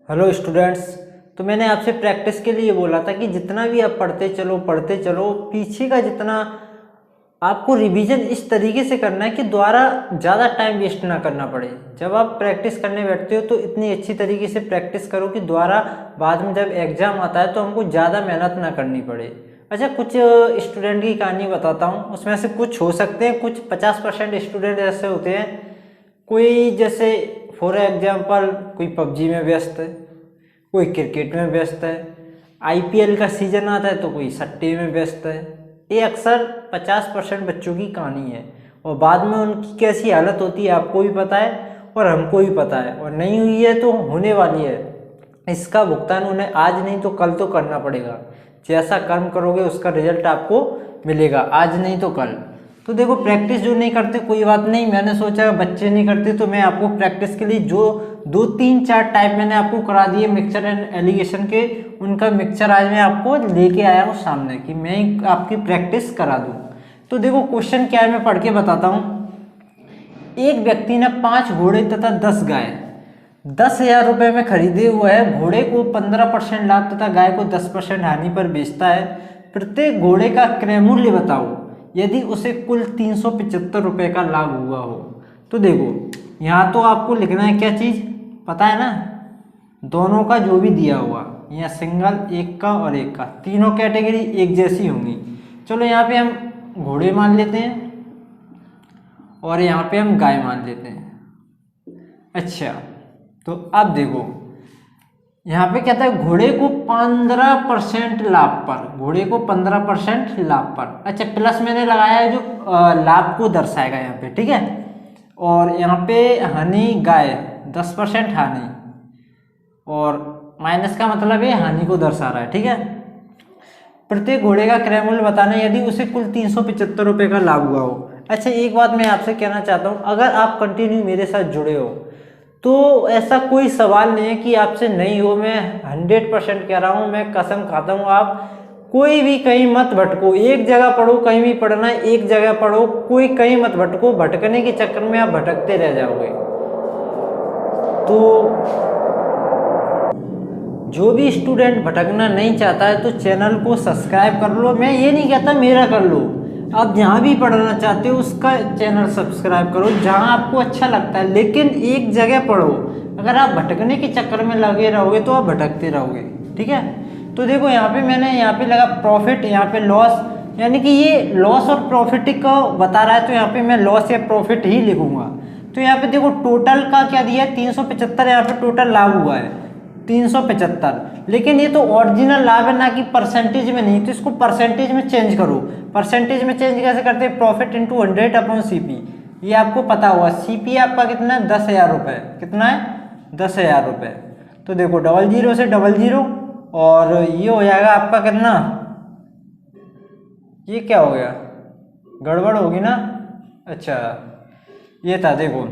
Hello students. तो मैंने आपसे प्रैक्टिस के लिए बोला था कि जितना भी आप पढ़ते चलो पीछे का जितना आपको रिवीजन इस तरीके से करना है कि दोबारा ज़्यादा टाइम वेस्ट ना करना पड़े। जब आप प्रैक्टिस करने बैठते हो तो इतनी अच्छी तरीके से प्रैक्टिस करो कि दोबारा बाद में जब एग्ज़ाम आता है तो हमको ज़्यादा मेहनत ना करनी पड़े। अच्छा, कुछ स्टूडेंट की कहानी बताता हूँ। उसमें से कुछ हो सकते हैं, कुछ 50% स्टूडेंट ऐसे होते हैं। कोई जैसे फॉर एग्जाम्पल कोई पबजी में व्यस्त है, कोई क्रिकेट में व्यस्त है, आईपीएल का सीजन आता है तो कोई सट्टे में व्यस्त है। ये अक्सर 50% बच्चों की कहानी है और बाद में उनकी कैसी हालत होती है आपको भी पता है और हमको भी पता है, और नहीं हुई है तो होने वाली है। इसका भुगतान उन्हें आज नहीं तो कल तो करना पड़ेगा। जैसा कर्म करोगे उसका रिजल्ट आपको मिलेगा, आज नहीं तो कल। तो देखो, प्रैक्टिस जो नहीं करते कोई बात नहीं, मैंने सोचा बच्चे नहीं करते तो मैं आपको प्रैक्टिस के लिए जो 2 3 4 टाइप मैंने आपको करा दिए मिक्सचर एंड एलिगेशन के, उनका मिक्सचर आज मैं आपको लेके आया हूँ सामने कि मैं आपकी प्रैक्टिस करा दूँ। तो देखो क्वेश्चन क्या है, मैं पढ़ के बताता हूँ। एक व्यक्ति ने 5 घोड़े तथा 10 गाय 10,000 रुपये में खरीदे हुए है। घोड़े को 15% लाभ तथा गाय को 10% हानि पर बेचता है। प्रत्येक घोड़े का क्रय मूल्य बताओ यदि उसे कुल 375 रुपये का लाभ हुआ हो। तो देखो, यहाँ तो आपको लिखना है क्या चीज़ पता है ना, दोनों का जो भी दिया हुआ, यहाँ सिंगल एक का और एक का, तीनों कैटेगरी एक जैसी होंगी। चलो यहाँ पे हम घोड़े मान लेते हैं और यहाँ पे हम गाय मान लेते हैं। अच्छा, तो अब देखो यहाँ पे कहता है घोड़े को 15% लाभ पर, घोड़े को 15% लाभ पर। अच्छा, प्लस मैंने लगाया है जो लाभ को दर्शाएगा यहाँ पे, ठीक है। और यहाँ पे हानि गाय 10% हानि, और माइनस का मतलब है हानि को दर्शा रहा है, ठीक है। प्रत्येक घोड़े का क्रय मूल्य बताना यदि उसे कुल 375 रुपये का लाभ हुआ हो। अच्छा, एक बात मैं आपसे कहना चाहता हूँ, अगर आप कंटिन्यू मेरे साथ जुड़े हो तो ऐसा कोई सवाल नहीं है कि आपसे नहीं हो। मैं 100% कह रहा हूँ, मैं कसम खाता हूँ। आप कोई भी कहीं मत भटको, एक जगह पढ़ो, कहीं भी पढ़ना है एक जगह पढ़ो, कोई कहीं मत भटको। भटकने के चक्कर में आप भटकते रह जाओगे। तो जो भी स्टूडेंट भटकना नहीं चाहता है तो चैनल को सब्सक्राइब कर लो। मैं ये नहीं कहता मेरा कर लो, आप जहाँ भी पढ़ना चाहते हो उसका चैनल सब्सक्राइब करो जहाँ आपको अच्छा लगता है, लेकिन एक जगह पढ़ो। अगर आप भटकने के चक्कर में लगे रहोगे तो आप भटकते रहोगे, ठीक है। तो देखो यहाँ पे मैंने यहाँ पे लगा प्रॉफिट, यहाँ पे लॉस, यानी कि ये लॉस और प्रॉफिट को बता रहा है तो यहाँ पे मैं लॉस या प्रॉफिट ही लिखूंगा। तो यहाँ पे देखो टोटल का क्या दिया है 375, यहाँ पे टोटल लाभ हुआ है 375, लेकिन ये तो ओरिजिनल लाभ है ना कि परसेंटेज में नहीं, तो इसको परसेंटेज में चेंज करो। परसेंटेज में चेंज कैसे करते हैं, प्रॉफिट इंटू 100 अपॉन सीपी। ये आपको पता होगा, सीपी आपका कितना है 10,000 रुपये, कितना है 10,000 रुपये। तो देखो 00 से 00, और ये हो जाएगा आपका कितना, ये क्या हो गया, गड़बड़ होगी ना। अच्छा, ये था, देखो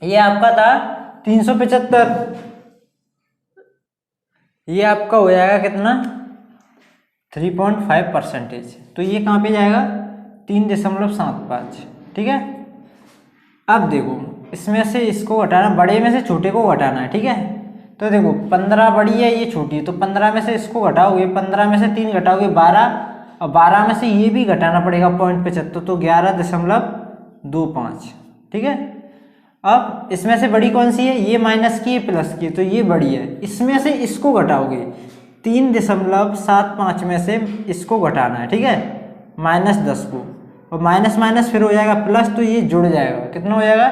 ये आपका था 375, ये आपका हो जाएगा कितना 3.5%। तो ये कहाँ पे जाएगा 3.75, ठीक है। अब देखो इसमें से इसको घटाना, बड़े में से छोटे को घटाना है, ठीक है। तो देखो 15 बड़ी है, ये छोटी है, तो 15 में से इसको घटाओगे, 15 में से 3 घटाओगे 12, और 12 में से ये भी घटाना पड़ेगा 0.75, तो 11.25, ठीक है। अब इसमें से बड़ी कौन सी है, ये माइनस की है प्लस की, तो ये बड़ी है। इसमें से इसको घटाओगे 3.75 में से इसको घटाना है, ठीक है, -10 को, और माइनस माइनस फिर हो जाएगा प्लस, तो ये जुड़ जाएगा, कितना हो जाएगा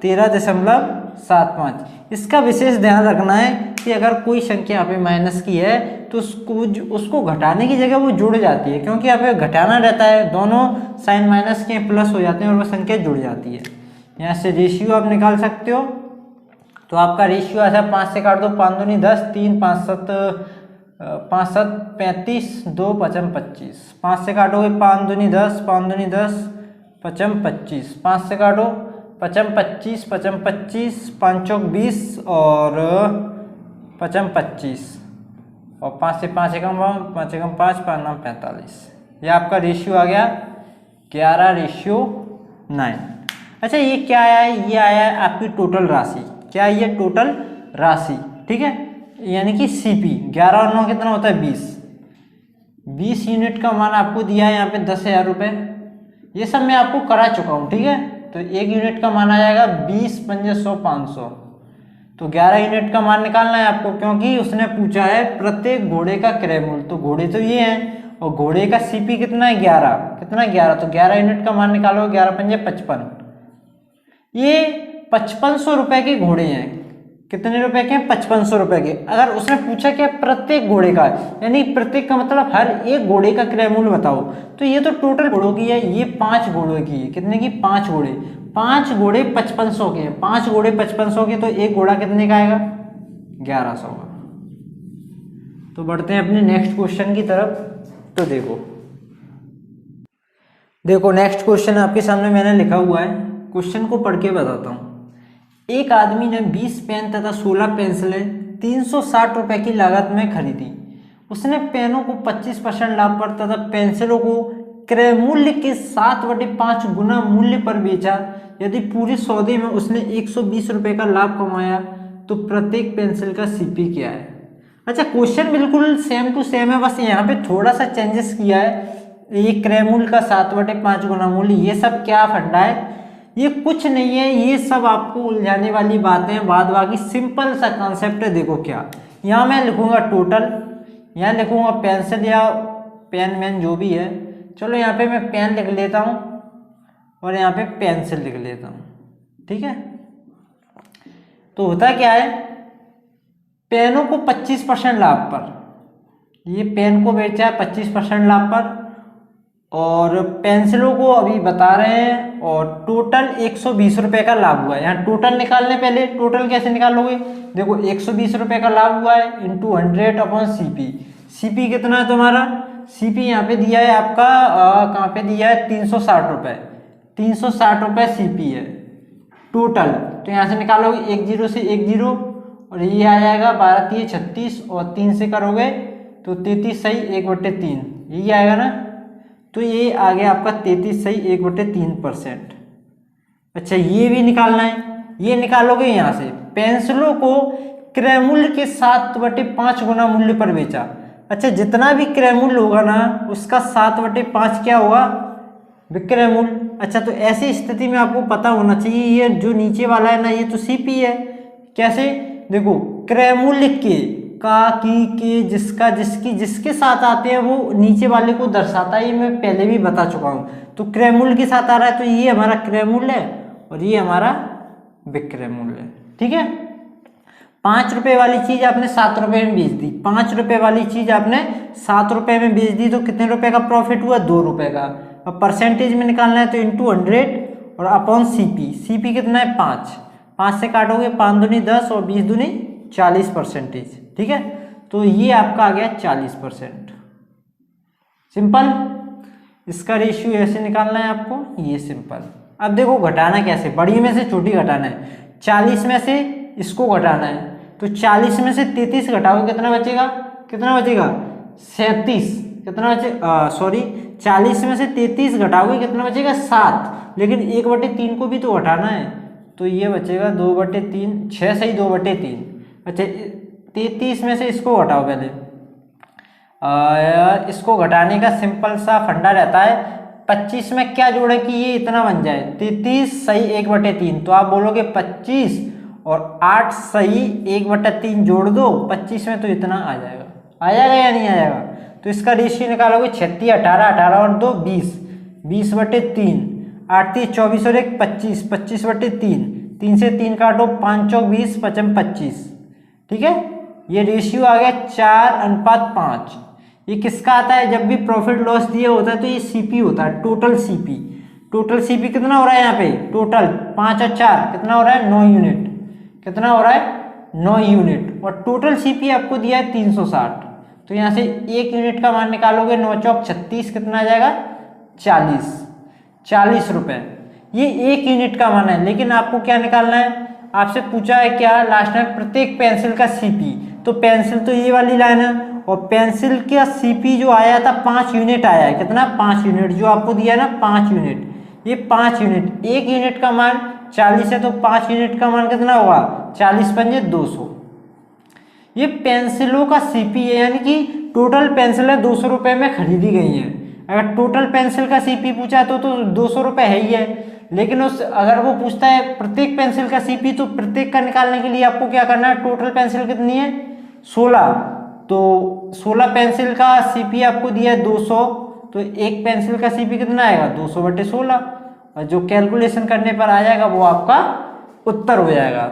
13.75। इसका विशेष ध्यान रखना है कि अगर कोई संख्या यहाँ पे माइनस की है तो उसको घटाने की जगह वो जुड़ जाती है, क्योंकि यहाँ पे घटाना रहता है, दोनों साइन माइनस के प्लस हो जाते हैं और वो संख्या जुड़ जाती है। यहाँ से रेशियो आप निकाल सकते हो, तो आपका रेशियो ऐसा 5 से काट दो, 5 दूनी 10, 3 5 7 5 7 35, 2 5 25, 5 से काटोगे 5 दूनी 10, 5 दूनी 10, 5 25, 5 से काटो 5 25, 5 25, 5 चौक 20, और 5 25, और 5 से 5 एकम 5 एकम 5, 5 9 45। ये आपका रेशियो आ गया 11:9। अच्छा, ये क्या आया है, ये आया है आपकी टोटल राशि। क्या है ये, टोटल राशि, ठीक है। यानी कि सीपी 11 और 9 कितना होता है 20, 20 यूनिट का मान आपको दिया है यहाँ पे 10,000 रुपये। ये सब मैं आपको करा चुका हूँ, ठीक है। तो 1 यूनिट का मान आ जाएगा 20 पंजे 100 500। तो 11 यूनिट का मान निकालना है आपको, क्योंकि उसने पूछा है प्रत्येक घोड़े का क्रय मूल्य। तो घोड़े तो ये हैं और घोड़े का सीपी कितना है 11, कितना 11, तो 11 यूनिट का मान निकालो, 11 पंजे 55। ये 5500 रुपए के घोड़े हैं। कितने रुपए के हैं 5500 रुपए के। अगर उसने पूछा क्या प्रत्येक घोड़े का, यानी प्रत्येक का मतलब हर एक घोड़े का क्रय मूल्य बताओ, तो ये तो टोटल घोड़ों की है, ये 5 घोड़ों की है। कितने की 5 घोड़े, 5 घोड़े 5500 के हैं, 5 घोड़े 5500 के, तो एक घोड़ा कितने का आएगा 1100 का। तो बढ़ते हैं अपने नेक्स्ट क्वेश्चन की तरफ। तो देखो नेक्स्ट क्वेश्चन आपके सामने मैंने लिखा हुआ है, क्वेश्चन को पढ़ के बताता हूँ। एक आदमी ने 20 पेन तथा 16 पेंसिलें 360 रुपए की लागत में खरीदी। उसने पेनों को 25% लाभ पर तथा पेंसिलों को क्रय मूल्य के 7/5 गुना मूल्य पर बेचा। यदि पूरे सौदे में उसने 120 रुपए का लाभ कमाया तो प्रत्येक पेंसिल का सीपी क्या है। अच्छा, क्वेश्चन बिल्कुल सेम टू सेम है, बस यहाँ पे थोड़ा सा चेंजेस किया है। ये क्रय मूल्य का 7/5 गुना मूल्य, ये सब क्या फंडा है, ये कुछ नहीं है, ये सब आपको उलझाने वाली बातें हैं। बाद बाकी सिंपल सा कॉन्सेप्ट है। देखो क्या, यहाँ मैं लिखूंगा टोटल, यहाँ लिखूंगा पेंसिल या पेन मैन जो भी है, चलो यहाँ पे मैं पेन लिख लेता हूँ और यहाँ पे पेंसिल लिख लेता हूँ, ठीक है। तो होता क्या है, पेनों को 25% लाभ पर, ये पेन को बेचा है 25% लाभ पर, और पेंसिलों को अभी बता रहे हैं, और टोटल 120 रुपए का लाभ हुआ है। यहाँ टोटल निकालने, पहले टोटल कैसे निकालोगे, देखो 120 रुपए का लाभ हुआ है इंटू 100 अपॉन सीपी। सीपी कितना है तुम्हारा, सीपी यहाँ पे दिया है आपका, कहाँ पे दिया है 360 रुपए, 360 रुपए सीपी है टोटल। तो यहाँ से निकालोगे 1 0 से 1 0, और ये आ जाएगा 12 3 36, और 3 से करोगे तो 33 सही 1/3, यही आएगा ना। तो ये आ गया आपका 33 सही 1/3%। अच्छा, ये भी निकालना है, ये निकालोगे यहाँ से, पेंसिलों को क्रय मूल्य के 7/5 गुना मूल्य पर बेचा। अच्छा, जितना भी क्रय मूल्य होगा ना उसका 7/5 क्या होगा, विक्रय मूल्य। अच्छा, तो ऐसी स्थिति में आपको पता होना चाहिए, ये जो नीचे वाला है ना ये तो सीपी है। कैसे, देखो क्रय मूल्य के, का, की, के, जिसका, जिसकी, जिसके साथ आते हैं वो नीचे वाले को दर्शाता है, ये मैं पहले भी बता चुका हूँ। तो क्रय मूल्य के साथ आ रहा है तो ये हमारा क्रय मूल्य है और ये हमारा विक्रय मूल्य है, ठीक है। 5 रुपए वाली चीज आपने 7 रुपए में बेच दी, 5 रुपए वाली चीज आपने 7 रुपए में बेच दी, तो कितने रुपए का प्रॉफिट हुआ 2 रुपए का। अब परसेंटेज में निकालना है तो इंटू 100 और अपॉन सीपी। सीपी कितना है 5, 5 से काटोगे 5 दूनी 10 और 20 दूनी 40%, ठीक है। तो ये आपका आ गया 40%। सिंपल, इसका रेशियो ऐसे निकालना है आपको, ये सिंपल। अब देखो घटाना कैसे, बड़ी में से छोटी घटाना है, 40 में से इसको घटाना है, तो 40 में से 33 घटाओगे कितना बचेगा, कितना बचेगा 37, कितना बचे, सॉरी 40 में से 33 घटाओगे कितना बचेगा 7, लेकिन 1/3 को भी तो घटाना है, तो ये बचेगा 2/3, 6 सही 2/3। अच्छा, 33 में से इसको घटाओ पहले, इसको घटाने का सिंपल सा फंडा रहता है, 25 में क्या जोड़े कि ये इतना बन जाए, 33 सही 1/3, तो आप बोलोगे 25 और 8 सही 1/3 जोड़ दो 25 में, तो इतना आ जाएगा, आ जाएगा या नहीं आ जाएगा। तो इसका रेशियो निकालोगे 36 18, 18 और 2 20, 20/3, 8 3 24 और 1 25, 25/3, 3 से 3 काटो 5 चौक 20, 5 25, ठीक है। ये रेशियो आ गया 4:5। ये किसका आता है, जब भी प्रॉफिट लॉस दिया होता है तो ये सीपी होता है, टोटल सीपी। टोटल सीपी कितना हो रहा है यहाँ पे, टोटल 5 और 4 कितना हो रहा है 9 यूनिट, कितना हो रहा है 9 यूनिट, और टोटल सीपी आपको दिया है 360। तो यहाँ से 1 यूनिट का मान निकालोगे 9 चौक 36, कितना आ जाएगा 40 रुपए। ये 1 यूनिट का मान है, लेकिन आपको क्या निकालना है, आपसे पूछा है क्या लास्ट में प्रत्येक पेंसिल का सीपी, तो पेंसिल तो ये वाली लाइन है, और पेंसिल का सीपी जो आया था 5 यूनिट आया है, कितना 5 यूनिट, जो आपको दिया है ना 5 यूनिट, ये 5 यूनिट, 1 यूनिट का मान 40 है, तो 5 यूनिट का मान कितना होगा 40 पंजे 200। ये पेंसिलों का सीपी है, यानी कि टोटल पेंसिलें 200 रुपये में खरीदी गई हैं। अगर टोटल पेंसिल का सीपी पूछा तो 200 रुपये है ही है, लेकिन उस अगर वो पूछता है प्रत्येक पेंसिल का सीपी, तो प्रत्येक का निकालने के लिए आपको क्या करना है, टोटल पेंसिल कितनी है 16, तो 16 पेंसिल का सीपी आपको दिया है 200, तो एक पेंसिल का सीपी कितना आएगा 200/16, और जो कैलकुलेशन करने पर आ जाएगा वो आपका उत्तर हो जाएगा।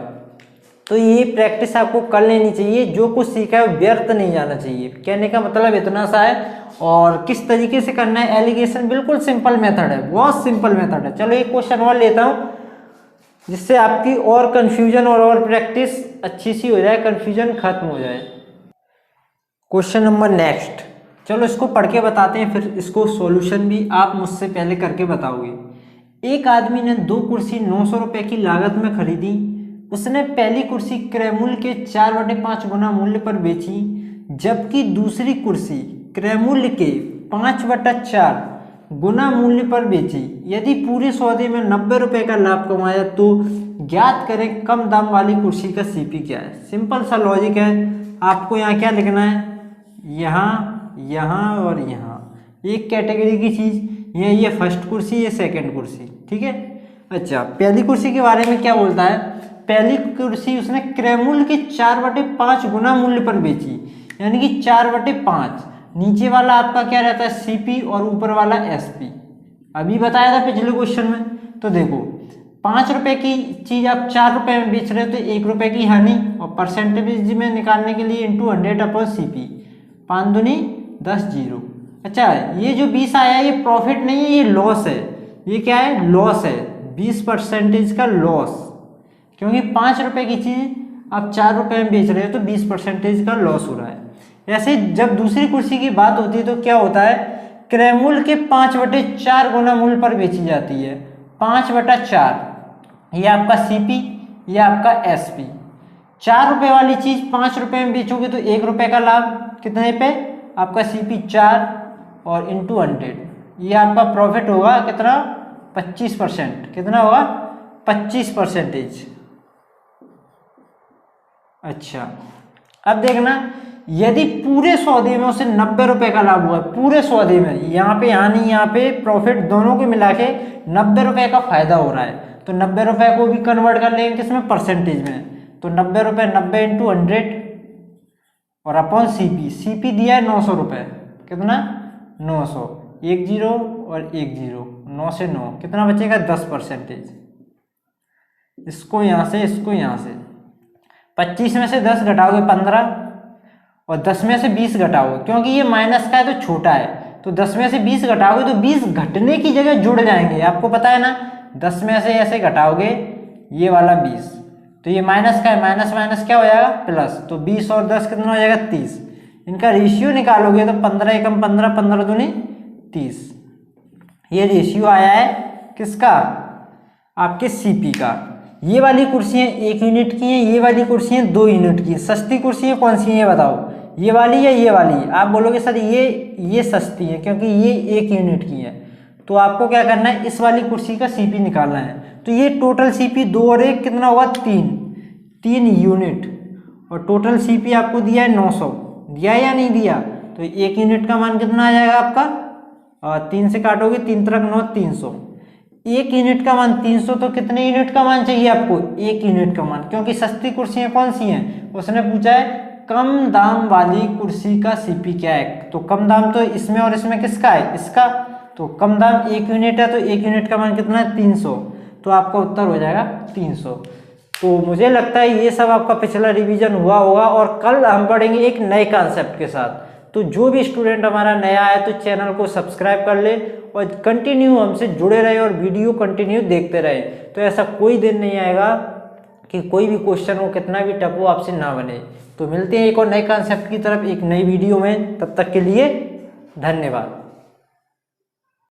तो ये प्रैक्टिस आपको कर लेनी चाहिए, जो कुछ सीखा है व्यर्थ नहीं जाना चाहिए। कहने का मतलब इतना सा है। और किस तरीके से करना है एलिगेशन, बिल्कुल सिंपल मेथड है, बहुत सिंपल मेथड है। चलो एक क्वेश्चन और लेता हूँ, जिससे आपकी और कन्फ्यूजन और प्रैक्टिस अच्छी सी हो जाए, कन्फ्यूजन खत्म हो जाए। क्वेश्चन नंबर नेक्स्ट, चलो इसको पढ़ के बताते हैं, फिर इसको सॉल्यूशन भी आप मुझसे पहले करके बताओगे। एक आदमी ने 2 कुर्सी 900 रुपये की लागत में खरीदी। उसने पहली कुर्सी क्रय मूल्य के 4/5 गुना मूल्य पर बेची, जबकि दूसरी कुर्सी क्रय मूल्य के 5/4 गुना मूल्य पर बेची। यदि पूरे सौदे में 90 रुपये का लाभ कमाया तो ज्ञात करें कम दाम वाली कुर्सी का सीपी क्या है। सिंपल सा लॉजिक है। आपको यहाँ क्या लिखना है, यहाँ, यहाँ और यहाँ एक कैटेगरी की चीज़, ये फर्स्ट कुर्सी, ये सेकंड कुर्सी, ठीक है। अच्छा, पहली कुर्सी के बारे में क्या बोलता है, पहली कुर्सी उसने क्रय मूल्य के 4/5 गुना मूल्य पर बेची, यानी कि 4/5। नीचे वाला आपका क्या रहता है सीपी और ऊपर वाला एसपी। अभी बताया था पिछले क्वेश्चन में। तो देखो 5 रुपये की चीज़ आप 4 रुपये में बेच रहे हो तो 1 रुपये की हानि, और परसेंटेज में निकालने के लिए इंटू 100/CP, 5 दूनी 10 जीरो। अच्छा, ये जो 20 आया ये प्रॉफिट नहीं है, ये लॉस है। ये क्या है, लॉस है, 20% का लॉस, क्योंकि 5 रुपये की चीज़ आप 4 रुपये में बेच रहे हो तो 20% का लॉस हो रहा है। ऐसे जब दूसरी कुर्सी की बात होती है तो क्या होता है, क्रय मूल्य के 5/4 गुना मूल्य पर बेची जाती है। 5/4 ये आपका सीपी, ये आपका एसपी। 4 रुपये वाली चीज़ 5 रुपये में बेचोगे तो 1 रुपये का लाभ, कितने पे, आपका सीपी 4 और इंटू 100, ये आपका प्रॉफिट होगा कितना, 25%। कितना होगा, 25%। अच्छा, अब देखना, यदि पूरे सौदे में उसे 90 रुपये का लाभ हुआ, पूरे सौदे में, यहाँ पे हानि यहाँ पे प्रॉफिट, दोनों को मिला के 90 रुपये का फायदा हो रहा है, तो 90 रुपये को भी कन्वर्ट कर लेंगे किसमें, परसेंटेज में। तो 90 रुपये, 90 इंटू 100 और अपॉन सीपी। सीपी दिया है 900 रुपये, कितना 900, 1 जीरो और 1 जीरो, 9 से 9 कितना बचेगा, 10%। इसको यहाँ से, इसको यहाँ से, 25 में से 10 घटाओगे 15, और 10 में से 20 घटाओगे, क्योंकि ये माइनस का है तो छोटा है, तो 10 में से 20 घटाओगे तो 20 घटने की जगह जुड़ जाएंगे, आपको पता है ना। 10 में से ऐसे घटाओगे ये वाला 20, तो ये माइनस का है, माइनस माइनस क्या हो जाएगा, प्लस, तो 20 और 10 कितना हो जाएगा, 30। इनका रेशियो निकालोगे तो 15 एकम 15, 15 दूनी 30। ये रेशियो आया है किसका, आपके सीपी का। ये वाली कुर्सियाँ 1 यूनिट की हैं, ये वाली कुर्सियाँ 2 यूनिट की हैं। सस्ती कुर्सियाँ कौन सी हैं ये बताओ, ये वाली या ये वाली। आप बोलोगे सर ये सस्ती है क्योंकि ये 1 यूनिट की है, तो आपको क्या करना है, इस वाली कुर्सी का सीपी निकालना है। तो ये टोटल सीपी 2 और 1 कितना हुआ, 3 यूनिट, और टोटल सीपी आपको दिया है 900, दिया या नहीं दिया। तो 1 यूनिट का मान कितना आ जाएगा आपका, 3 से काटोगे 3 3 9, 300। 1 यूनिट का मान 300, तो कितने यूनिट का मान चाहिए आपको, 1 यूनिट का मान, क्योंकि सस्ती कुर्सियाँ कौन सी हैं, उसने पूछा है कम दाम वाली कुर्सी का सीपी क्या है। तो कम दाम तो इसमें और इसमें किसका है, इसका। तो कम दाम 1 यूनिट है, तो 1 यूनिट का मान कितना है, 300, तो आपका उत्तर हो जाएगा 300। तो मुझे लगता है ये सब आपका पिछला रिवीजन हुआ होगा, और कल हम पढ़ेंगे एक नए कॉन्सेप्ट के साथ। तो जो भी स्टूडेंट हमारा नया है तो चैनल को सब्सक्राइब कर ले और कंटिन्यू हमसे जुड़े रहे और वीडियो कंटिन्यू देखते रहे। तो ऐसा कोई दिन नहीं आएगा कि कोई भी क्वेश्चन हो, कितना भी टफ हो, आपसे ना बने। तो मिलते हैं एक और नए कॉन्सेप्ट की तरफ एक नई वीडियो में, तब तक के लिए धन्यवाद।